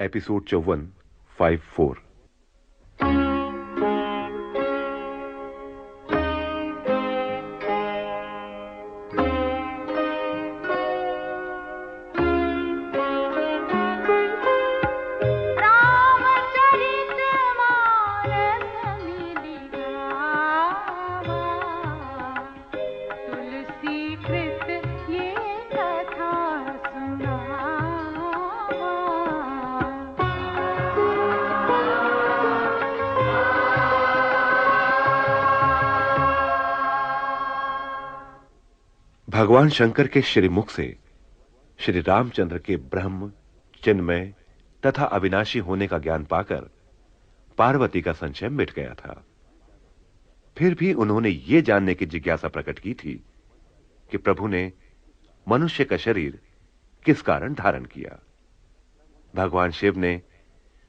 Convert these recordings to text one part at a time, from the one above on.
Episode 54 54। भगवान शंकर के श्रीमुख से श्री रामचंद्र के ब्रह्म, चिन्मय तथा अविनाशी होने का ज्ञान पाकर पार्वती का संशय मिट गया था। फिर भी उन्होंने यह जानने की जिज्ञासा प्रकट की थी कि प्रभु ने मनुष्य का शरीर किस कारण धारण किया। भगवान शिव ने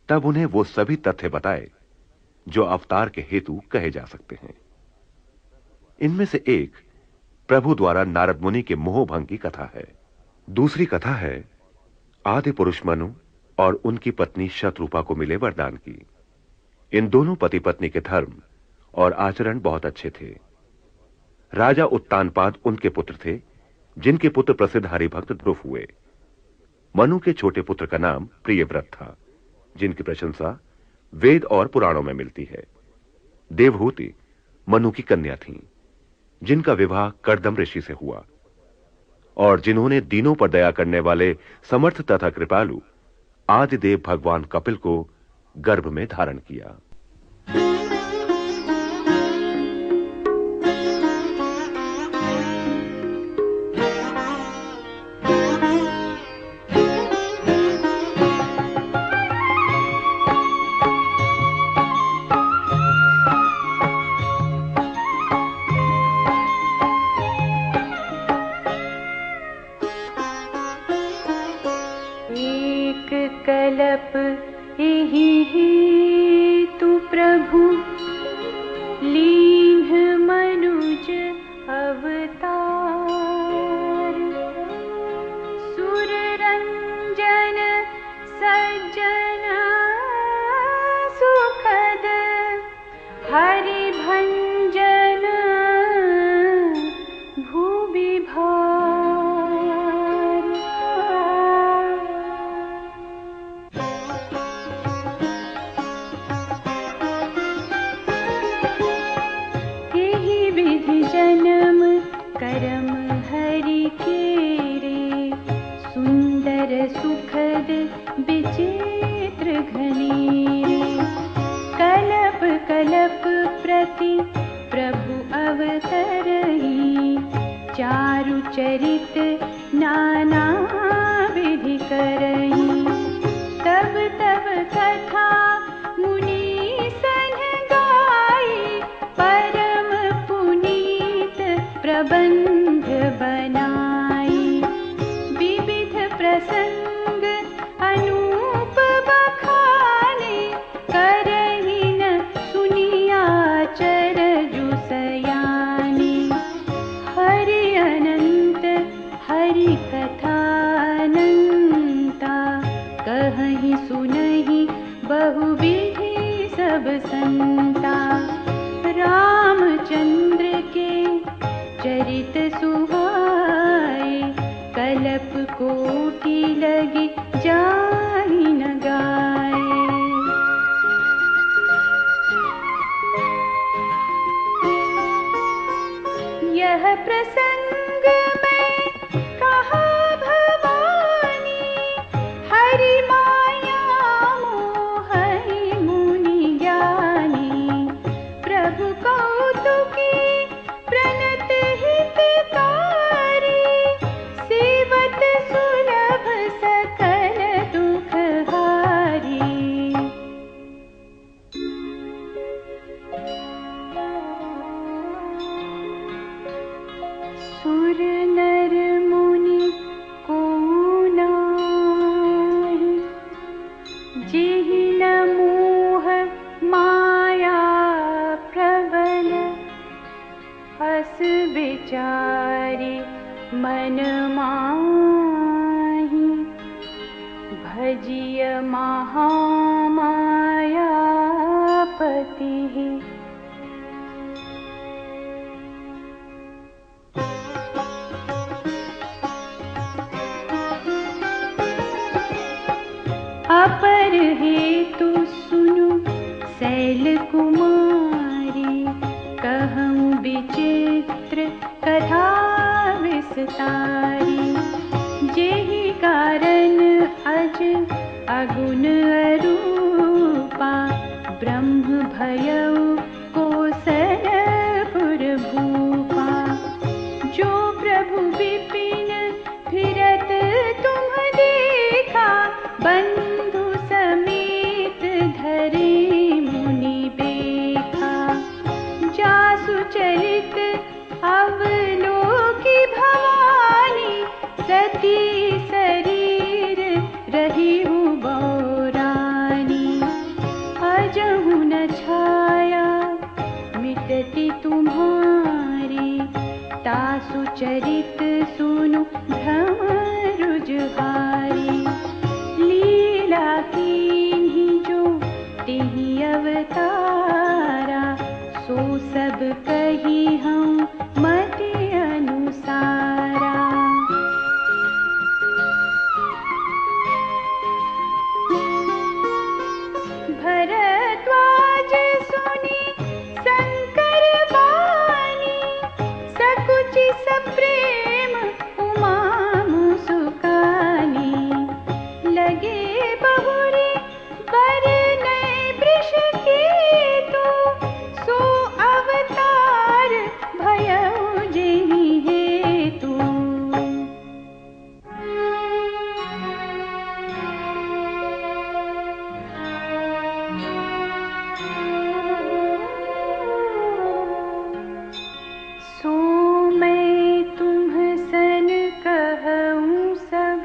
तब उन्हें वो सभी तथ्य बताए जो अवतार के हेतु कहे जा सकते हैं। इनमें से एक प्रभु द्वारा नारद मुनि के मोहभंग की कथा है। दूसरी कथा है आदि पुरुष मनु और उनकी पत्नी शतरूपा को मिले वरदान की। इन दोनों पति पत्नी के धर्म और आचरण बहुत अच्छे थे। राजा उत्तानपाद उनके पुत्र थे, जिनके पुत्र प्रसिद्ध हरिभक्त ध्रुव हुए। मनु के छोटे पुत्र का नाम प्रियव्रत था, जिनकी प्रशंसा वेद और पुराणों में मिलती है। देवहूति मनु की कन्या थीं, जिनका विवाह कर्दम ऋषि से हुआ और जिन्होंने दीनों पर दया करने वाले समर्थ तथा कृपालु आदिदेव भगवान कपिल को गर्भ में धारण किया। कलप एहि तू प्रभु लीन्ह मनुज अवतार। सुर रंजन सज्जन सुखद हरि भंजन भूविभार। जन्म करम हरि केरे सुंदर सुखद विचित्र घनेरे। कलप कलप प्रति प्रभु अवतरहि चारु चरित नाना विधि करहि। तब तब कथा मुनि सन गाई परम प्रबंध बनाई। विविध प्रसंग अनूप बखाने करहि न सुनिया चरजु सयाने। हरि अनंत हरि कथानंता कहहि सुनहि बहुविधि सब संता। रामचंद्र के चरित सुहाए कलप कोटि लगी जाहि न गाए। यह प्रसंग में कहा भवानी हरि माया मोहि मुनि ज्ञानी। प्रभु कौतुकी प्रणत हितकारी सेवत सुलभ सकल दुख हारी। सुर नर मुनि को नाहि जेहि न मोह माया प्रबल। हस विचारि मन माहि भजिय महामायापतिः अपर हेतु सुनु शैल कुमारी, कहूँ विचित्र कथा विस्तारी। जेहि कारण अज अगुण अरूपा, ब्रह्म भयउ कोसलपुर भूपा। जो प्रभु विपिन फिरत तुम देखा, बंधु समेत धरे मुनि बेखा। जासु चरित अवलोकी भवानी, सती शरीर रहिहु बौरानी। अजहु न छाया मिटती तुम्हारी, तासु चरित सुनु भ्रम रुजहारी। लीला कीन्ही जो तिहि अवतारा, सो सब कही हम मति अनुसारा। भरद्वाज सुनी शंकर बानी, सकुचि सप्रेम उमा मुसुकानी। लगे बहुरी बरनय वृष केतु, सो अवतार भयउ जेहि हेतु। सो मैं तुम सन कहूँ सब,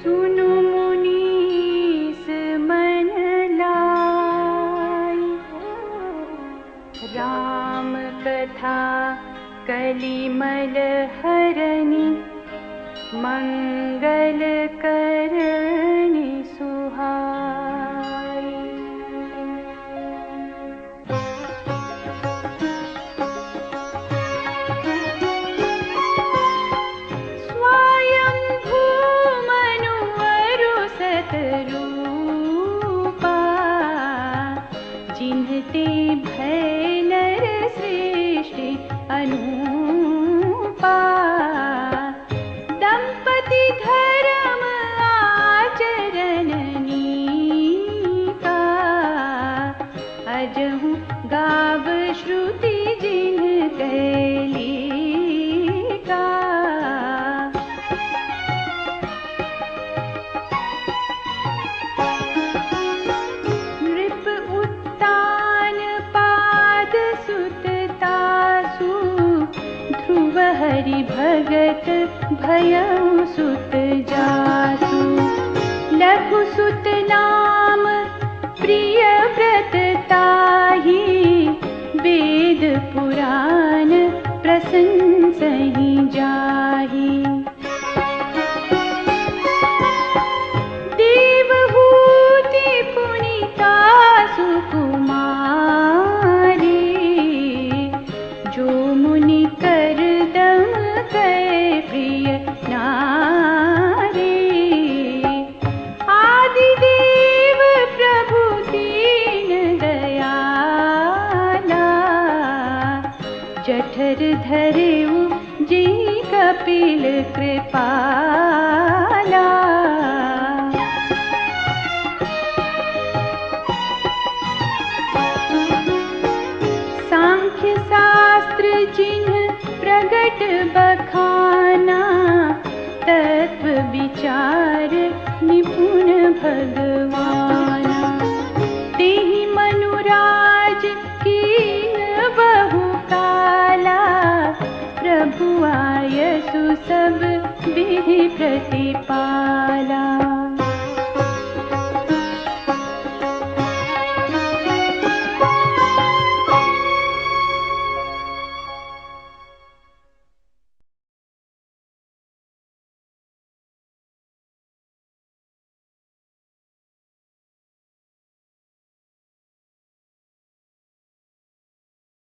सुनु मुनीस मन लाई। राम कथा कलिमल हरनि, मंगल करनि सुहाई। स्वयं भूमनु अरु सतरूपा, जिन्हते भय नर सृष्टि अनूपा। दंपति धर्म आचरण नीका, अजहु गाव श्रुति जिन्ह कैलिका। नृप उत्तान पाद सुत तासु, ध्रुव हरि भगत भयउ सुत जासु। लघु सुत नाम प्रिय व्रत ताहि, वेद पुराण प्रशंसहि जाहि। देवहूति पुनीतासु कुमारी, जो मुनि करदम कै प्रिय नारी। आदिदेव प्रभु दीन दयाला, जठर धरेउ जी कपिल कृपाला। सांख्य शास्त्र जिन्ह प्रगट बखाना, तत्व विचार निपुण भगवाना। तेहि मनुराज कीन बहु काला, प्रभु आयसु सब विधि प्रतिपाला।